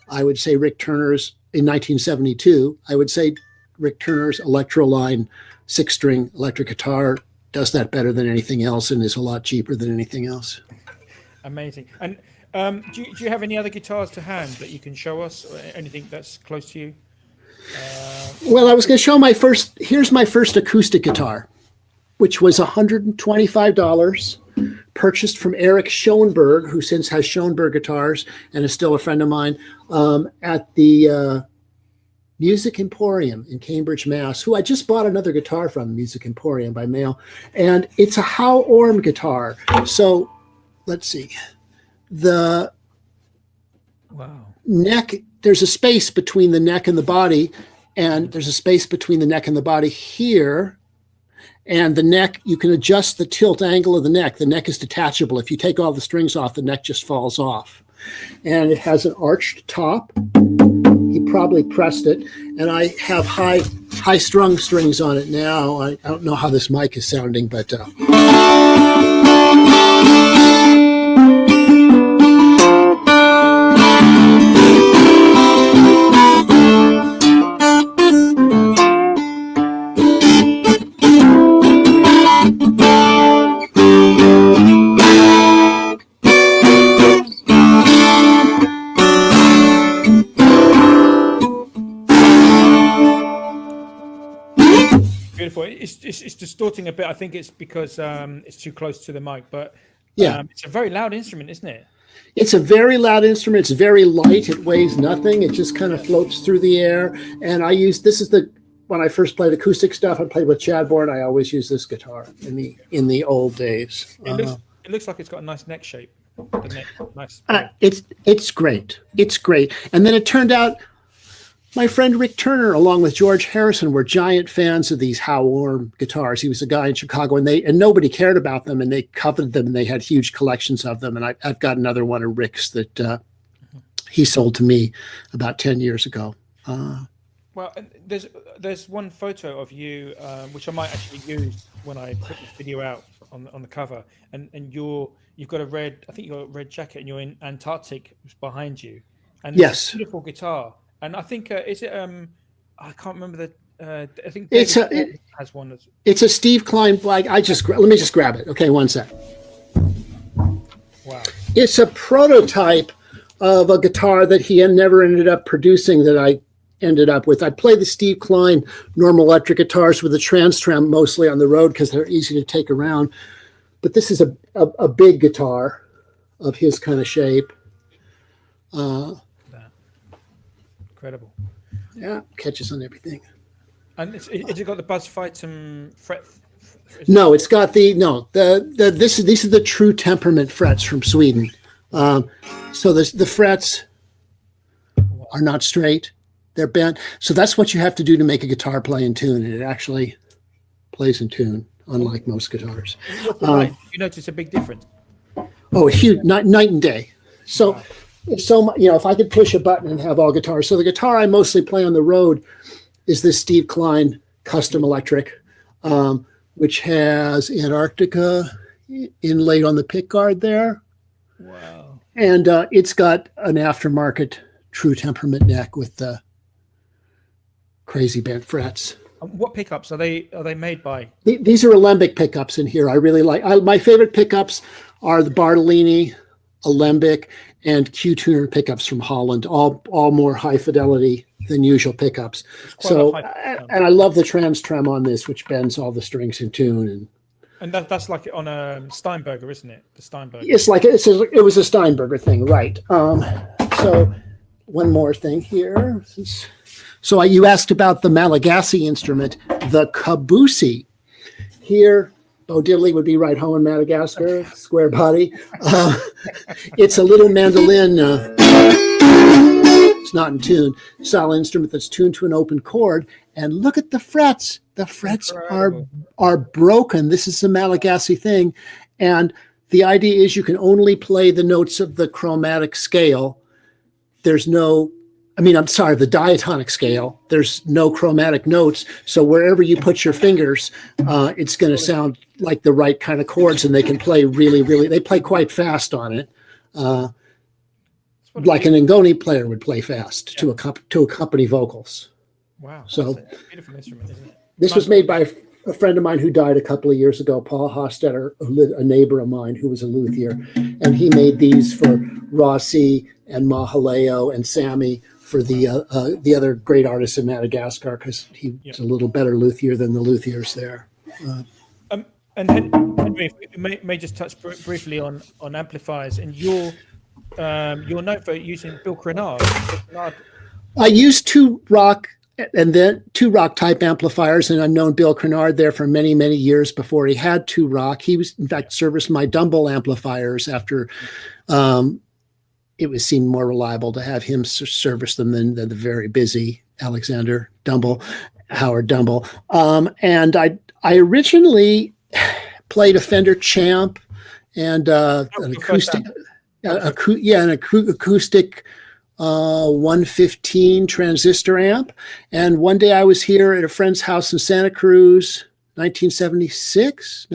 I would say Rick Turner's in 1972. I would say Rick Turner's Electroline 6-string electric guitar does that better than anything else, and is a lot cheaper than anything else. Amazing. And do you have any other guitars to hand that you can show us, or anything that's close to you? Well, I was going to show here's my first acoustic guitar, which was $125, purchased from Eric Schoenberg, who since has Schoenberg guitars and is still a friend of mine, at the Music Emporium in Cambridge, Mass, who I just bought another guitar from, Music Emporium, by mail. And it's a Howe Orm guitar. So let's see. The neck, there's a space between the neck and the body, and there's a space between the neck and the body here. And the neck, you can adjust the tilt angle of the neck. The neck is detachable. If you take all the strings off, the neck just falls off. And it has an arched top. He probably pressed it. And I have high strung strings on it now. I don't know how this mic is sounding, but beautiful. It's distorting a bit. I think it's because it's too close to the mic, but yeah, it's a very loud instrument, isn't it? it's a very loud instrument. It's very light. It weighs nothing. It just kind of floats through the air. And when I first played acoustic stuff, I played with Chadbourne. I always used this guitar in the old days. It looks like it's got a nice neck shape. The neck, nice. It's great. It's great. And then it turned out my friend Rick Turner, along with George Harrison, were giant fans of these Howe Orm guitars. He was a guy in Chicago, and nobody cared about them, and they coveted them, and they had huge collections of them. And I've got another one of Rick's that he sold to me about 10 years ago. Well, there's one photo of you which I might actually use when I put this video out on the cover, and you've got I think you've got a red jacket, and you're in Antarctic behind you, and yes, it's a beautiful guitar. And I think is it I can't remember I think it has one. It's a Steve Klein. Like let me just grab it. Okay, one sec. Wow. It's a prototype of a guitar that he never ended up producing that I ended up with. I play the Steve Klein normal electric guitars with a Trans-Trem mostly on the road because they're easy to take around. But this is a big guitar of his kind of shape. Incredible. Yeah, catches on everything. And has it got the Buzz Phyton fret? No, it's got these are the true temperament frets from Sweden. So the frets are not straight; they're bent. So that's what you have to do to make a guitar play in tune, and it actually plays in tune, unlike most guitars. You notice a big difference? Oh, a huge night and day. So. Wow. If I could push a button and have all guitars. So the guitar I mostly play on the road is this Steve Klein custom electric, which has Antarctica inlaid on the pickguard there. Wow. And it's got an aftermarket true temperament neck with the crazy bent frets. What pickups are they made by? These are alembic pickups in here. I really like. My favorite pickups are the Bartolini, alembic, and Q-tuner pickups from Holland, all more high fidelity than usual pickups. So, and I love the Trans-Trem on this, which bends all the strings in tune. And that's like on a Steinberger, isn't it? The Steinberger. It's like it was a Steinberger thing, right? So, one more thing here. So you asked about the Malagasy instrument, the Kabusi. Here, Bo Diddley would be right home in Madagascar, square body. It's a little mandolin. It's not in tune. Style instrument that's tuned to an open chord. And look at the frets. The frets are broken. This is a Malagasy thing. And the idea is you can only play the notes of the chromatic scale. The diatonic scale. There's no chromatic notes. So wherever you put your fingers, it's going to sound like the right kind of chords, and they can play they play quite fast on it. Like an Ngoni player would play fast to accompany vocals. Wow. So that's a beautiful instrument, isn't it? This was made by a friend of mine who died a couple of years ago, Paul Hostetter, a neighbor of mine who was a luthier, and he made these for Rossi and Mahaleo and Sammy for the other great artists in Madagascar, because he was a little better luthier than the luthiers there. And Henry, if we may just touch briefly on amplifiers and your note for using Bill Crenard. I used two rock type amplifiers, and I've known Bill Crenard there for many, many years before he had two rock. He was, in fact, serviced my Dumble amplifiers after it seemed more reliable to have him service them than the very busy Alexander Dumble, Howard Dumble. And I originally played a Fender Champ and an acoustic, an acoustic 115 transistor amp. And one day I was here at a friend's house in Santa Cruz, 1976,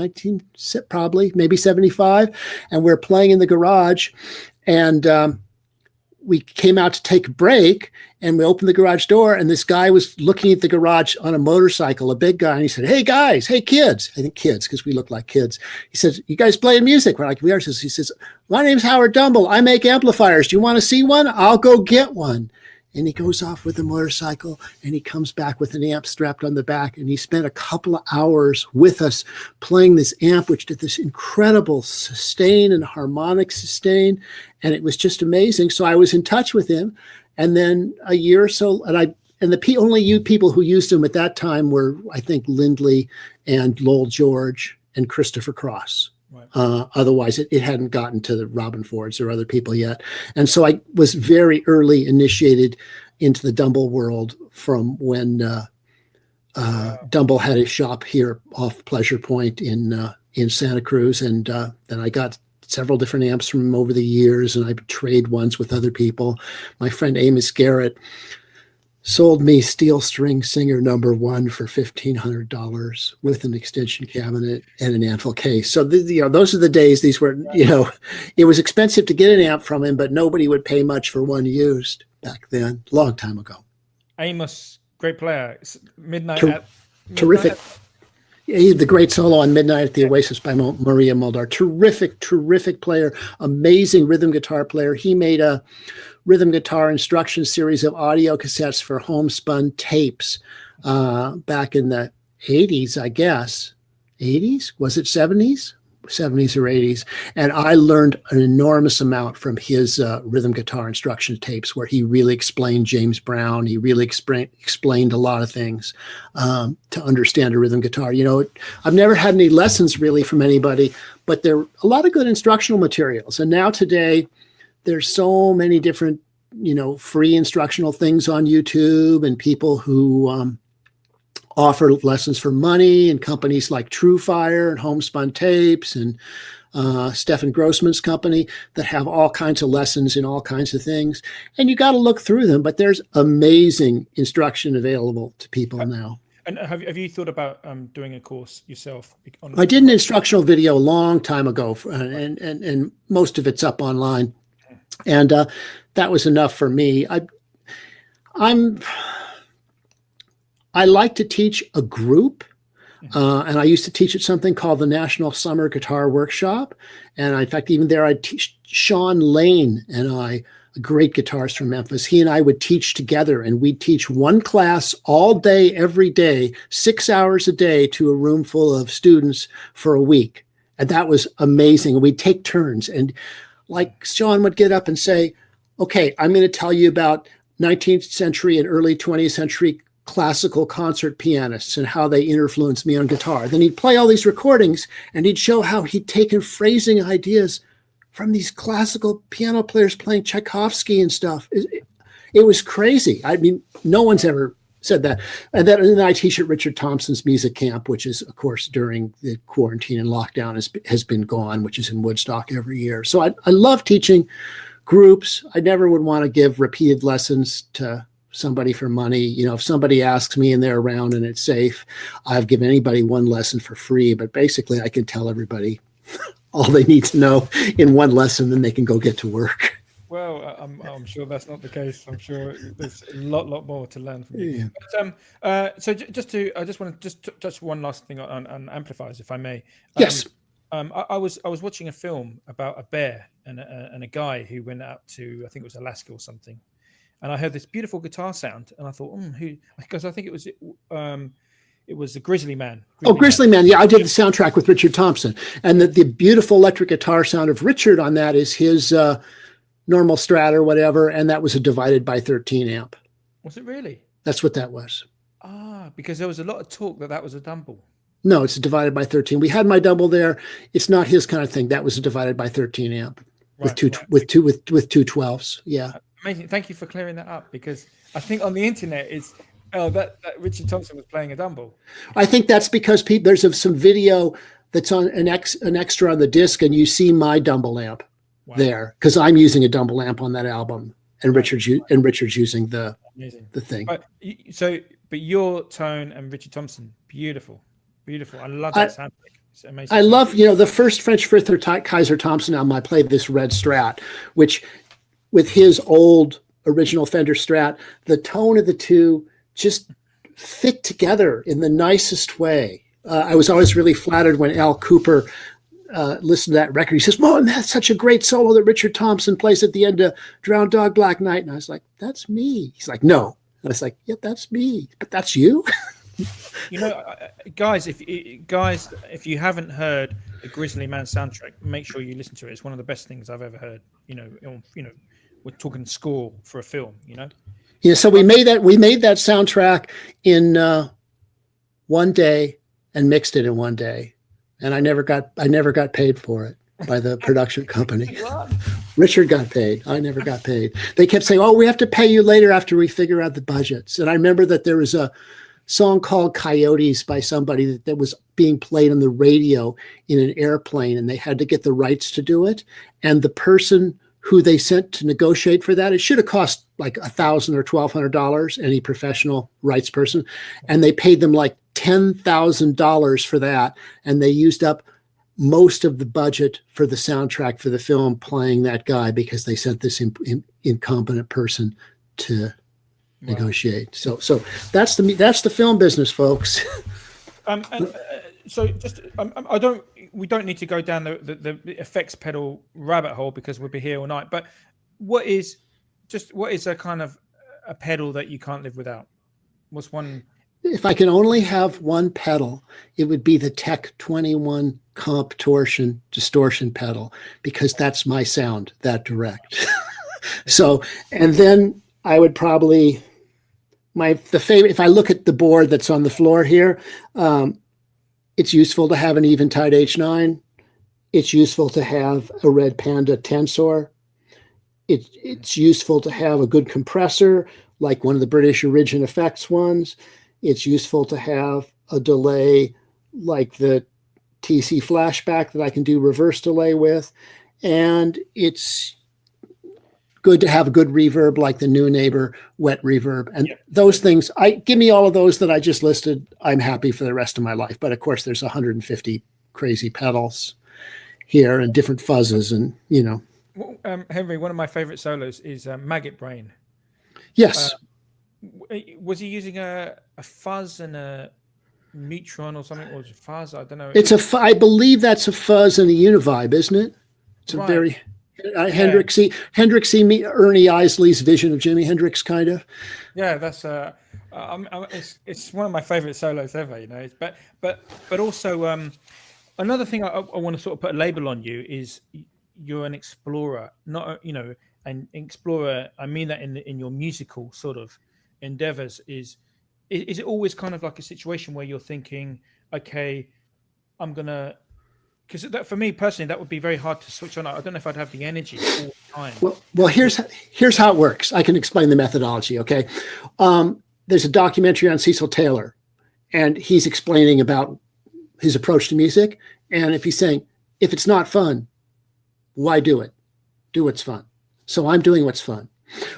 probably, maybe 75. And we're playing in the garage. And we came out to take a break, and we opened the garage door, and this guy was looking at the garage on a motorcycle, a big guy. And he said, "Hey guys, hey kids," I think kids, because we look like kids. He says, "You guys playing music?" We're like, "We are." He says, "My name's Howard Dumble. I make amplifiers. Do you want to see one? I'll go get one." And he goes off with the motorcycle, and he comes back with an amp strapped on the back. And he spent a couple of hours with us playing this amp, which did this incredible sustain and harmonic sustain. And it was just amazing. So I was in touch with him. And then a year or so, and the only people who used him at that time were, I think, Lindley and Lowell George and Christopher Cross. Right. Otherwise, it hadn't gotten to the Robin Fords or other people yet. And so I was very early initiated into the Dumble world from when Dumble had his shop here off Pleasure Point in Santa Cruz. And then I got several different amps from him over the years, and I trade ones with other people. My friend Amos Garrett sold me Steel String Singer #1 for $1,500 with an extension cabinet and an Anvil case. So those are the days. These were, it was expensive to get an amp from him, but nobody would pay much for one used back then, long time ago. Amos, great player. Terrific. He had the great solo on Midnight at the Oasis by Maria Muldaur. Terrific player, amazing rhythm guitar player. He made a rhythm guitar instruction series of audio cassettes for homespun tapes back in the 80s, I guess. 80s? Was it 70s? 70s or 80s. And I learned an enormous amount from his rhythm guitar instruction tapes, where he really explained James Brown. He really explained a lot of things to understand a rhythm guitar. I've never had any lessons really from anybody, but there are a lot of good instructional materials. And now today, there's so many different, free instructional things on YouTube, and people who offer lessons for money, and companies like TrueFire and Homespun Tapes and Stefan Grossman's company that have all kinds of lessons in all kinds of things. And you got to look through them, but there's amazing instruction available to people now. And have you thought about doing a course yourself? I did an instructional video a long time ago, and most of it's up online. And that was enough for me. I like to teach a group, and I used to teach at something called the National Summer Guitar Workshop. And in fact, even there, I'd teach Sean Lane and I, a great guitarist from Memphis. He and I would teach together, and we'd teach one class all day, every day, 6 hours a day to a room full of students for a week. And that was amazing. We'd take turns, and like Sean would get up and say, "Okay, I'm going to tell you about 19th century and early 20th century classical concert pianists and how they influenced me on guitar." Then he'd play all these recordings, and he'd show how he'd taken phrasing ideas from these classical piano players playing Tchaikovsky and stuff. It was crazy. I mean, no one's ever said that. And then I teach at Richard Thompson's music camp, which is, of course, during the quarantine and lockdown has been gone, which is in Woodstock every year. So I love teaching groups. I never would want to give repeated lessons to somebody for money. If somebody asks me and they're around and it's safe, I've given anybody one lesson for free, but basically I can tell everybody all they need to know in one lesson, then they can go get to work. Well, I'm sure that's not the case. I'm sure there's a lot more to learn from you. Yeah. So I just want to touch one last thing on amplifiers, if I may. Yes. I was watching a film about a bear and a guy who went out to, I think it was Alaska or something, and I heard this beautiful guitar sound, and I thought, who? Because I think it was the Grizzly Man. Grizzly Man. Yeah, I did the soundtrack with Richard Thompson, and the beautiful electric guitar sound of Richard on that is his normal Strat or whatever, and that was a divided by 13 amp. Was it really? That's what that was. Because there was a lot of talk that was a Dumble. No, it's a divided by 13. We had my Dumble there. It's not his kind of thing. That was a divided by 13 amp with two 12s. Yeah. Amazing. Thank you for clearing that up, because I think on the internet it's that Richard Thompson was playing a Dumble. I think that's because there's some video that's on an extra on the disc, and you see my Dumble amp there, because I'm using a Dumble amp on that album, and Richard's using the thing. But your tone and Richard Thompson, beautiful. I love that sound. It's amazing. I love, the first French Fifth or Kaiser Thompson album, I played this red Strat, which with his old original Fender Strat, the tone of the two just fit together in the nicest way. I was always really flattered when Al Cooper listened to that record. He says, "Mom, that's such a great solo that Richard Thompson plays at the end of Drowned Dog Black Night." And I was like, "That's me." He's like, "No." And I was like, "Yeah, that's me, but that's you." Guys, if you haven't heard the Grizzly Man soundtrack, make sure you listen to it. It's one of the best things I've ever heard. We're talking score for a film. Yeah. So we made that soundtrack in one day and mixed it in one day, and I never got paid for it by the production company. Richard got paid. I never got paid. They kept saying, "Oh, we have to pay you later after we figure out the budgets." And I remember that there was a song called Coyotes by somebody that was being played on the radio in an airplane, and they had to get the rights to do it. And the person who they sent to negotiate for that, it should have cost like $1,000 or $1,200, any professional rights person. And they paid them like $10,000 for that. And they used up most of the budget for the soundtrack for the film playing that guy, because they sent this incompetent person to negotiate. So that's the film business, folks. We don't need to go down the effects pedal rabbit hole, because we'll be here all night. But what is a kind of a pedal that you can't live without? What's one? If I can only have one pedal, it would be the Tech 21 Comp Torsion distortion pedal, because that's my sound, that direct. So, and then I would probably the favorite. If I look at the board that's on the floor here, it's useful to have an Eventide H9. It's useful to have a Red Panda Tensor. It's useful to have a good compressor, like one of the British Origin Effects ones. It's useful to have a delay like the TC Flashback that I can do reverse delay with. And it's good to have a good reverb like the New Neighbor Wet Reverb. And those things, give me all of those that I just listed. I'm happy for the rest of my life. But of course, there's 150 crazy pedals here and different fuzzes, and Henry, one of my favorite solos is Maggot Brain. Yes. Was he using a fuzz and a neutron or something, or was it fuzz? I don't know. I believe that's a fuzz and a univibe, isn't it? It's a very Hendrixy, Ernie Isley's vision of Jimi Hendrix, kind of. Yeah, that's it's one of my favorite solos ever. But also another thing I want to sort of put a label on you is you're an explorer, not an explorer. I mean that in your musical sort of endeavors. Is it always kind of like a situation where you're thinking, okay, I'm gonna, because that, for me personally, that would be very hard to switch on. I don't know if I'd have the energy all the time. Well, here's how it works. I can explain the methodology. Okay, there's a documentary on Cecil Taylor, and he's explaining about his approach to music. And if he's saying, if it's not fun, why do it? Do what's fun. So I'm doing what's fun.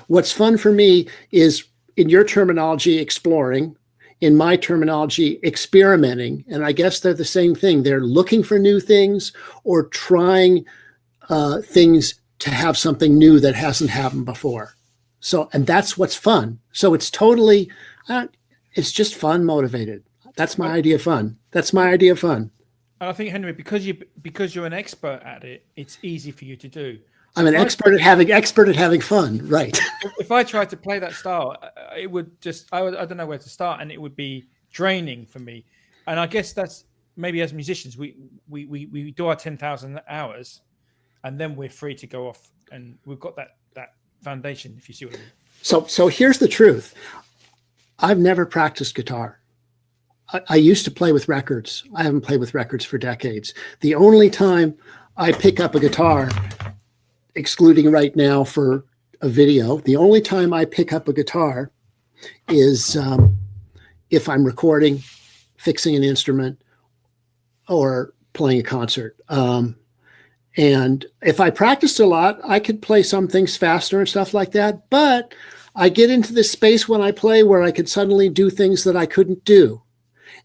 What's fun for me is, in your terminology, exploring. In my terminology, experimenting. And I guess they're the same thing. They're looking for new things or trying things to have something new that hasn't happened before. So, and that's what's fun. So it's totally, it's just fun motivated. That's my idea of fun. That's my idea of fun. And I think, Henry, because you're an expert at it, it's easy for you to do. I'm an expert at having fun, right? If I tried to play that style, it would just I don't know where to start, and it would be draining for me. And I guess that's maybe as musicians, we do our 10,000 hours, and then we're free to go off, and we've got that foundation, if you see what I mean. So here's the truth. I've never practiced guitar. I used to play with records. I haven't played with records for decades. The only time I pick up a guitar, excluding right now for a video, the only time I pick up a guitar is if I'm recording, fixing an instrument, or playing a concert. And if I practiced a lot, I could play some things faster and stuff like that. But I get into this space when I play where I could suddenly do things that I couldn't do.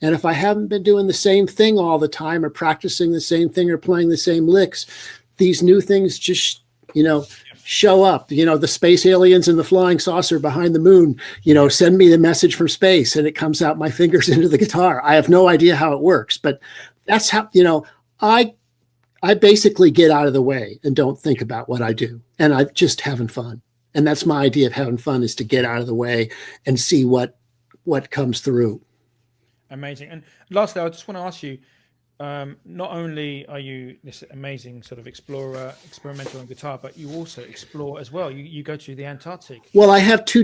And if I haven't been doing the same thing all the time or practicing the same thing or playing the same licks, these new things just, show up. The space aliens and the flying saucer behind the moon, send me the message from space and it comes out my fingers into the guitar. I have no idea how it works, but that's how, I basically get out of the way and don't think about what I do. And I'm just having fun. And that's my idea of having fun, is to get out of the way and see what comes through. Amazing. And lastly, I just want to ask you, not only are you this amazing sort of explorer, experimental on guitar, but you also explore as well. You go to the Antarctic. Well, I have two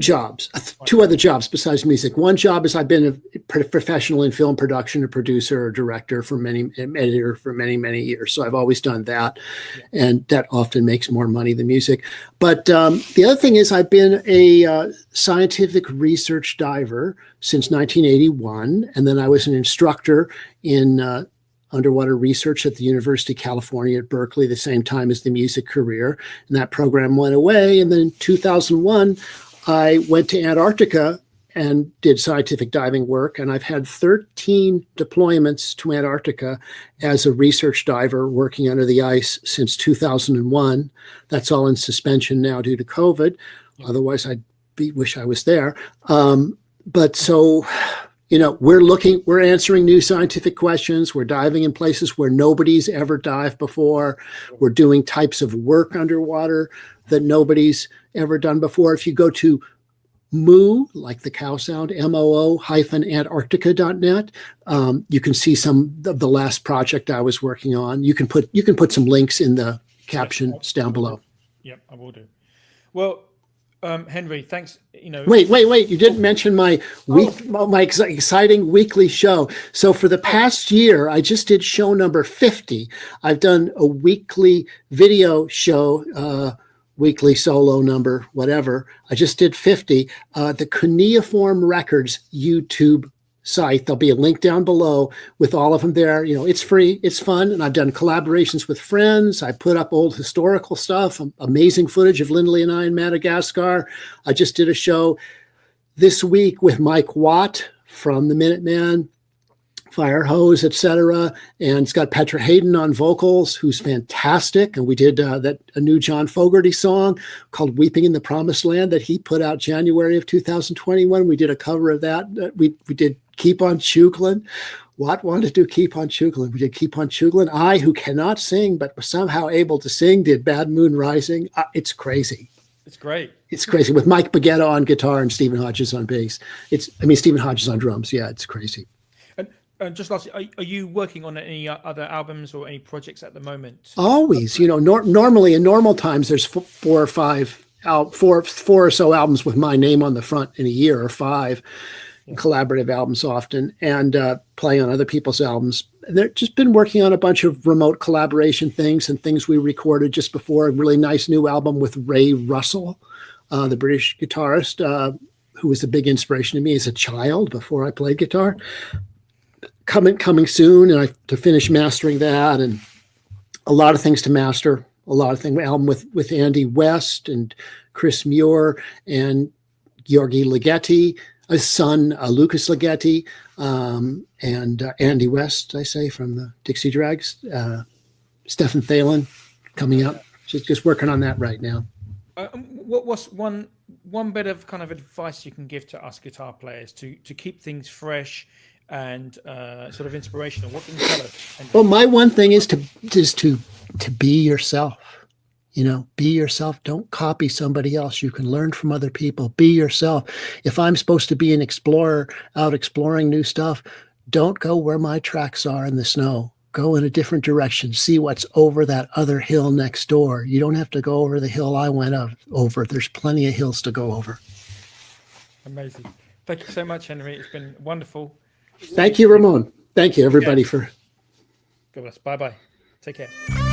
other jobs besides music. One job is I've been a professional in film production, a producer or director editor for many, many years. So I've always done that. Yeah. And that often makes more money than music. But the other thing is I've been a scientific research diver since 1981. And then I was an instructor in underwater research at the University of California at Berkeley, the same time as the music career. And that program went away. And then in 2001, I went to Antarctica and did scientific diving work. And I've had 13 deployments to Antarctica as a research diver working under the ice since 2001. That's all in suspension now due to COVID. Yeah. Otherwise, wish I was there. But so... we're answering new scientific questions. We're diving in places where nobody's ever dived before. We're doing types of work underwater that nobody's ever done before. If you go to moo, like the cow sound, moo-antarctica.net, you can see some of the last project I was working on. You can put some links in the captions down below. Yep, I will do. Well, Henry, thanks. Wait! You didn't mention my exciting weekly show. So for the past year, I just did show number 50. I've done a weekly video show, weekly solo number, whatever. I just did 50. The Cuneiform Records YouTube site. There'll be a link down below with all of them there. It's free, it's fun, and I've done collaborations with friends. I put up old historical stuff, amazing footage of Lindley and I in Madagascar. I just did a show this week with Mike Watt from the Minutemen, Fire Hose, etc. And it's got Petra Hayden on vocals, who's fantastic. And we did a new John Fogerty song called Weeping in the Promised Land that he put out January of 2021. We did a cover of that. We did Keep on Chuglin. Watt wanted to do Keep on Chuglin. We did Keep on Chuglin. I, who cannot sing, but was somehow able to sing, did Bad Moon Rising. It's crazy. It's great. It's crazy, with Mike Baguetta on guitar and Stephen Hodges on bass. Stephen Hodges on drums. Yeah, it's crazy. And just lastly, are you working on any other albums or any projects at the moment? Always. Normally in normal times, there's four or so albums with my name on the front in a year, or 5 collaborative albums often, and play on other people's albums. They've just been working on a bunch of remote collaboration things and things we recorded just before. A really nice new album with Ray Russell, the British guitarist, who was a big inspiration to me as a child before I played guitar. Coming soon, and I have to finish mastering that, and a lot of things to master. Album with Andy West and Chris Muir and Georgi Ligeti, his son Lucas Ligeti, and Andy West, I say, from the Dixie Dregs. Stephen Thalen coming out she's just working on that right now. What's one bit of kind of advice you can give to us guitar players to keep things fresh and sort of inspirational? What can you tell us? Well, my one thing is to be yourself. Be yourself. Don't copy somebody else. You can learn from other people. Be yourself. If I'm supposed to be an explorer out exploring new stuff, don't go where my tracks are in the snow. Go in a different direction. See what's over that other hill next door. You don't have to go over the hill I went over. There's plenty of hills to go over. Amazing. Thank you so much, Henry. It's been wonderful. Thank you, Ramon. Thank you, everybody, for. God bless. Bye-bye. Take care.